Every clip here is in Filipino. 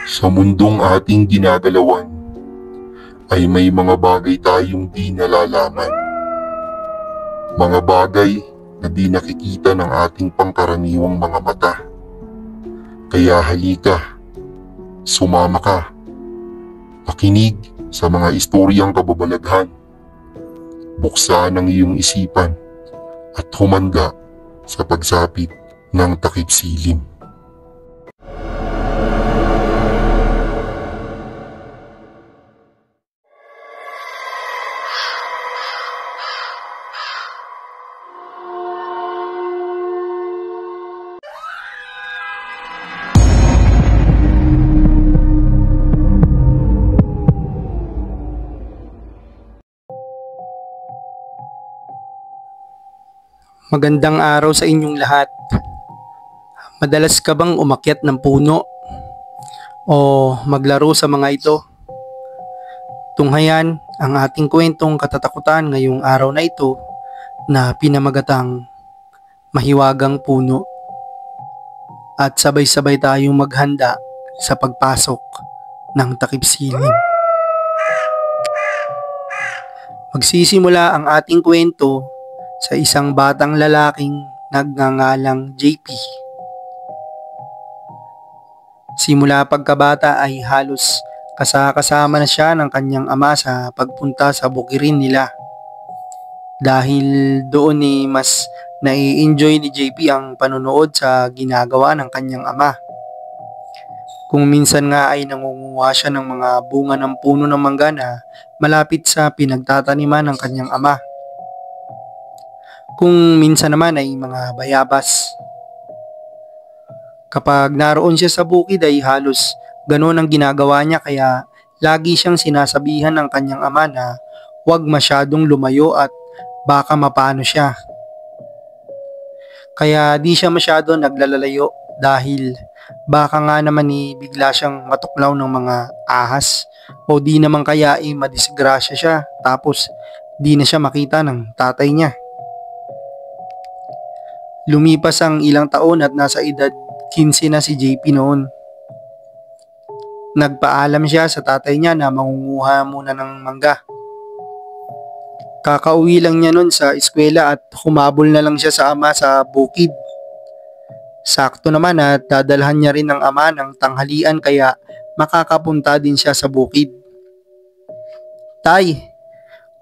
Sa mundong ating ginagalawan ay may mga bagay tayong di nalalaman. Mga bagay na di nakikita ng ating pangkaraniwang mga mata. Kaya halika, sumama ka, makinig sa mga istoryang kababalaghan, buksan ang iyong isipan at humanda sa pagsapit ng takip silim. Magandang araw sa inyong lahat. Madalas ka bang umakyat ng puno o maglaro sa mga ito? Tunghayan ang ating kwentong katatakutan ngayong araw na ito na pinamagatang Mahiwagang Puno. At sabay-sabay tayong maghanda sa pagpasok ng takip silim. Magsisimula ang ating kwento sa isang batang lalaking nagngangalang JP. Simula pagkabata ay halos kasama na siya ng kanyang ama sa pagpunta sa bukirin nila. Dahil doon mas nai-enjoy ni JP ang panonood sa ginagawa ng kanyang ama. Kung minsan nga ay nangunguha siya ng mga bunga ng puno ng mangga na malapit sa pinagtataniman ng kanyang ama. Kung minsan naman ay mga bayabas. Kapag naroon siya sa bukid ay halos ganoon ang ginagawa niya, kaya lagi siyang sinasabihan ng kanyang ama na huwag masyadong lumayo at baka mapano siya. Kaya di siya masyado naglalalayo dahil baka nga naman bigla siyang matuklaw ng mga ahas o di naman kaya madisgrasya siya tapos di na siya makita ng tatay niya. Lumipas ang ilang taon at nasa edad 15 na si JP noon. Nagpaalam siya sa tatay niya na mangunguha muna ng mangga. Kakauwi lang niya noon sa eskwela at humabol na lang siya sa ama sa bukid. Sakto naman at dadalhan niya rin ng ama ng tanghalian kaya makakapunta din siya sa bukid. Tay,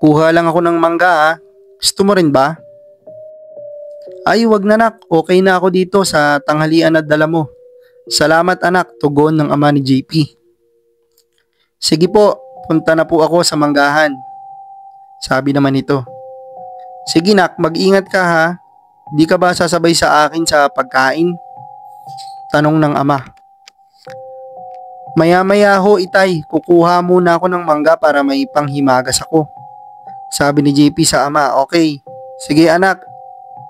kuha lang ako ng mangga ha. Gusto mo rin ba? Ay, wag na nak, okay na ako dito sa tanghalian na dala mo. Salamat anak, tugon ng ama ni JP. Sige po, punta na po ako sa manggahan. Sabi naman nito. Sige nak, mag-ingat ka ha. Di ka ba sasabay sa akin sa pagkain? Tanong ng ama. Maya-maya ho itay, kukuha muna ako ng mangga para may panghimagas ako. Sabi ni JP sa ama, okay. Sige anak,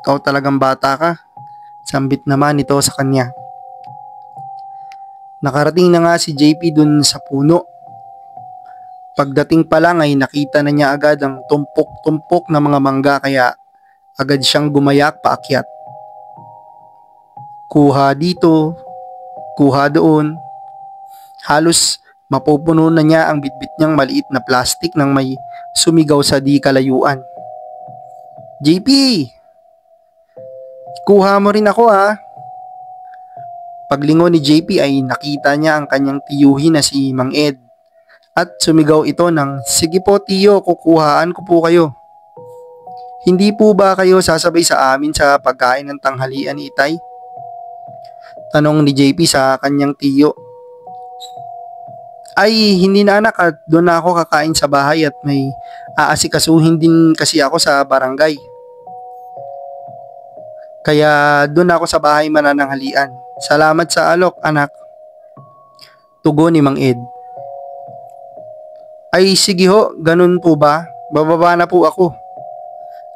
ikaw talagang bata ka. Sambit naman ito sa kanya. Nakarating na nga si JP dun sa puno. Pagdating pa lang ay nakita na niya agad ang tumpok-tumpok na mga mangga kaya agad siyang gumayak paakyat. Kuha dito, kuha doon. Halos mapupuno na niya ang bitbit niyang maliit na plastik nang may sumigaw sa di kalayuan. JP! Kuha mo rin ako ha. Paglingon ni JP ay nakita niya ang kanyang tiyuhin na si Mang Ed. At sumigaw ito ng, sige po tiyo, kukuhaan ko po kayo. Hindi po ba kayo sasabay sa amin sa pagkain ng tanghalian ni Itay? Tanong ni JP sa kanyang tiyo. Ay, hindi na anak at doon na ako kakain sa bahay at may aasikasuhin din kasi ako sa barangay. Kaya doon ako sa bahay manananghalian. Salamat sa alok, anak. Tugon ni Mang Ed. Ay sige ho, ganun po ba? Bababa na po ako.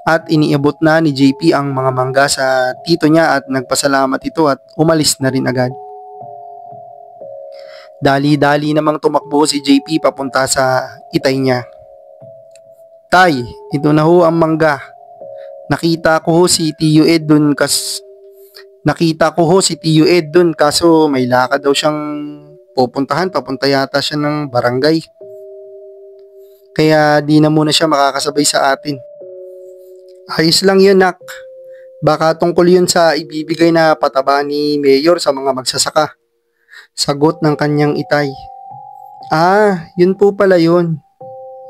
At iniabot na ni JP ang mga mangga sa tito niya at nagpasalamat ito at umalis na rin agad. Dali-dali namang tumakbo si JP papunta sa itay niya. Tay, ito na ho ang mangga. Nakita ko ho si Tio Ed dun kaso may lakad daw siyang pupuntahan. Papunta yata siya ng barangay. Kaya di na muna siya makakasabay sa atin. Ayos lang yun, nak. Baka tungkol yun sa ibibigay na pataba ni Mayor sa mga magsasaka. Sagot ng kanyang itay. Ah, yun po pala yun.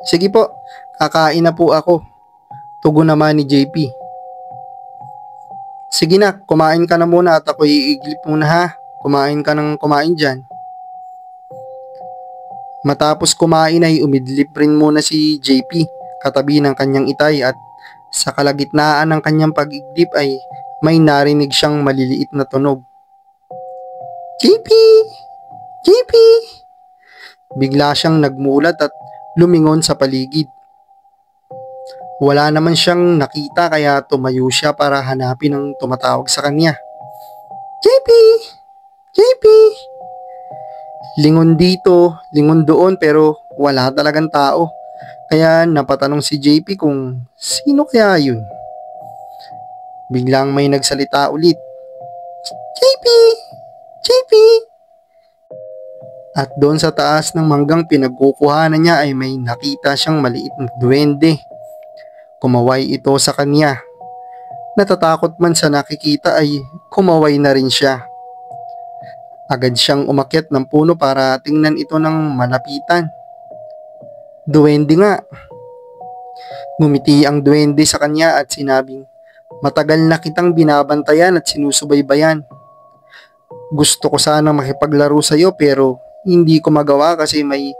Sige po, kakain na po ako. Tugon naman ni JP. Sige na, kumain ka na muna at ako iiglip muna ha. Kumain ka ng kumain dyan. Matapos kumain ay umidlip rin muna si JP katabi ng kanyang itay at sa kalagitnaan ng kanyang pag-iglip ay may narinig siyang maliliit na tunog. JP! JP! Bigla siyang nagmulat at lumingon sa paligid. Wala naman siyang nakita kaya tumayo siya para hanapin ang tumatawag sa kanya. JP! JP! Lingon dito, lingon doon pero wala talagang tao. Kaya napatanong si JP kung sino kaya yun. Biglang may nagsalita ulit. JP! JP! At doon sa taas ng manggang pinagkukuhanan niya ay may nakita siyang maliit na duwende. Kumaway ito sa kanya. Natatakot man sa nakikita ay kumaway na rin siya. Agad siyang umakyat ng puno para tingnan ito ng malapitan. Duwende nga. Ngumiti ang duwende sa kanya at sinabing, matagal na kitang binabantayan at sinusubaybayan. Gusto ko sana makipaglaro sa iyo pero hindi ko magawa kasi may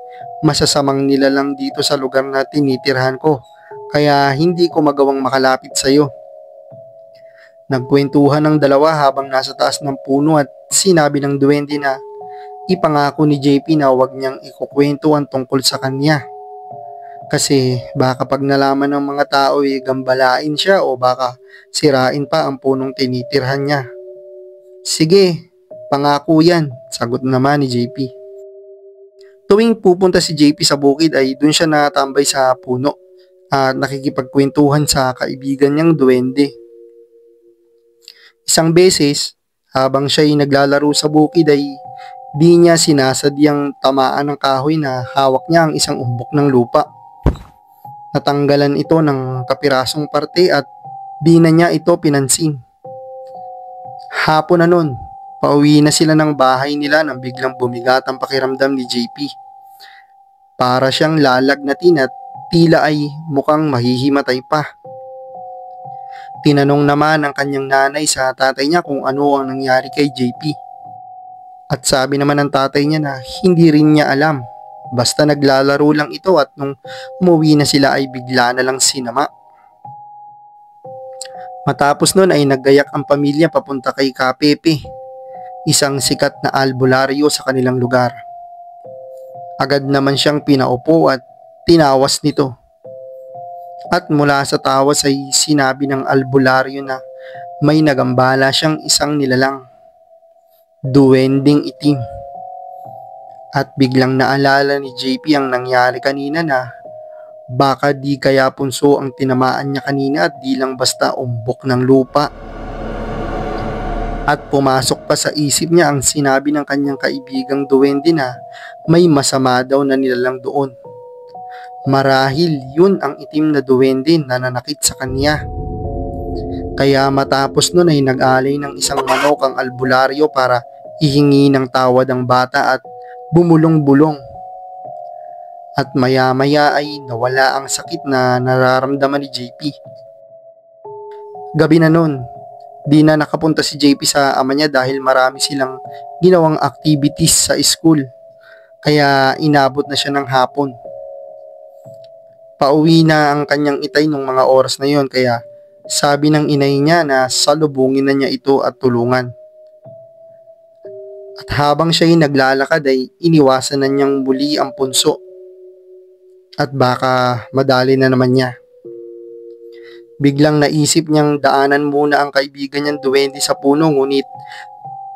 masasamang nilalang dito sa lugar na tinitirhan ko. Kaya hindi ko magawang makalapit sa iyo. Nagkwentuhan ng dalawa habang nasa taas ng puno at sinabi ng duwende na ipangako ni JP na huwag niyang ikukwento ang tungkol sa kanya. Kasi baka pag nalaman ng mga tao ay gambalain siya o baka sirain pa ang punong tinitirhan niya. Sige, pangako yan, sagot naman ni JP. Tuwing pupunta si JP sa bukid ay dun siya natambay sa puno at nakikipagkwentuhan sa kaibigan niyang duwende. Isang beses, habang siya'y naglalaro sa bukid ay di niya sinasadyang tamaan ng kahoy na hawak niya ang isang umbok ng lupa. Natanggalan ito ng kapirasong parte at di na niya ito pinansin. Hapon na nun, pauwi na sila ng bahay nila nang biglang bumigat ang pakiramdam ni JP. Para siyang lalagnatin at tila ay mukhang mahihimatay pa. Tinanong naman ang kanyang nanay sa tatay niya kung ano ang nangyari kay JP. At sabi naman ng tatay niya na hindi rin niya alam. Basta naglalaro lang ito at nung umuwi na sila ay bigla na lang sinama. Matapos nun ay naggayak ang pamilya papunta kay Kapepe, isang sikat na albularyo sa kanilang lugar. Agad naman siyang pinaupo at tinawas nito. At mula sa tawas ay sinabi ng albularyo na may nagambala siyang isang nilalang, duwending itim. At biglang naalala ni JP ang nangyari kanina na baka di kaya punso ang tinamaan niya kanina at di lang basta umbok ng lupa. At pumasok pa sa isip niya ang sinabi ng kanyang kaibigang duwende na may masama daw na nilalang doon. Marahil yun ang itim na duwende na nanakit sa kanya. Kaya matapos nun ay nag-alay ng isang manok ang albularyo para ihingi ng tawad ang bata at bumulong-bulong. At maya-maya ay nawala ang sakit na nararamdaman ni JP. Gabi na nun, di na nakapunta si JP sa ama niya dahil marami silang ginawang activities sa school. Kaya inabot na siya ng hapon. Pauwi na ang kanyang itay nung mga oras na yon kaya sabi ng inay niya na salubungin na niya ito at tulungan. At habang siya'y naglalakad ay iniwasan na niyang muli ang punso. At baka madali na naman niya. Biglang naisip niyang daanan muna ang kaibigan niyang duwende sa puno ngunit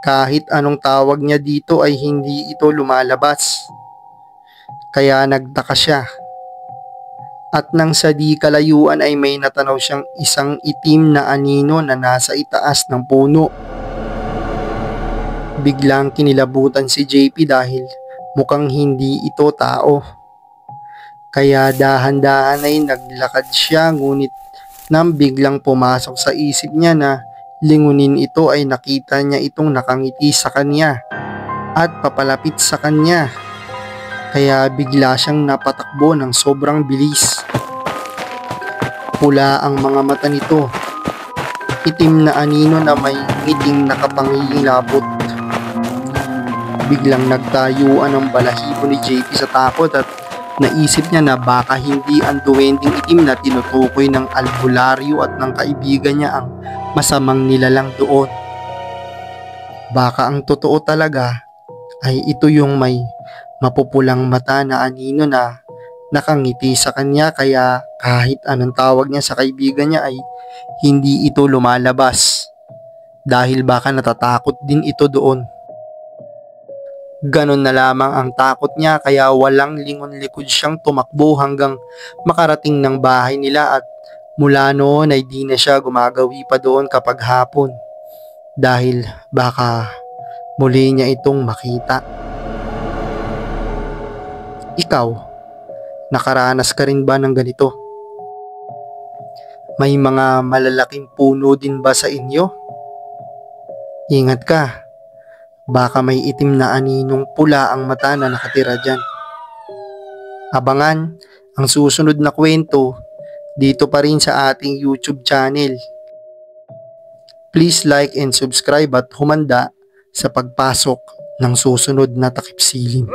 kahit anong tawag niya dito ay hindi ito lumalabas. Kaya nagtaka siya. At nang sa di kalayuan ay may natanaw siyang isang itim na anino na nasa itaas ng puno. Biglang kinilabutan si JP dahil mukhang hindi ito tao. Kaya dahan-dahan ay naglakad siya, ngunit nang biglang pumasok sa isip niya na lingunin ito ay nakita niya itong nakangiti sa kanya at papalapit sa kanya. Kaya bigla siyang napatakbo ng sobrang bilis. Pula ang mga mata nito, itim na anino na may ngiting nakapangingilabot. Biglang nagtayuan ang balahibo ni JP sa takot at naisip niya na baka hindi ang duwending itim na tinutukoy ng albularyo at ng kaibigan niya ang masamang nilalang doon. Baka ang totoo talaga ay ito yung may mapupulang mata na anino na nakangiti sa kanya, kaya kahit anong tawag niya sa kaibigan niya ay hindi ito lumalabas dahil baka natatakot din ito doon. Ganon na lamang ang takot niya, kaya walang lingon-likod siyang tumakbo hanggang makarating ng bahay nila, at mula noon ay di na siya gumagawi pa doon kapag hapon dahil baka muli niya itong makita. Ikaw, nakaranas ka rin ba ng ganito? May mga malalaking puno din ba sa inyo? Ingat ka. Baka may itim na aninong pula ang mata na nakatira dyan. Abangan ang susunod na kwento dito pa rin sa ating YouTube channel. Please like and subscribe at humanda sa pagpasok ng susunod na takip siling.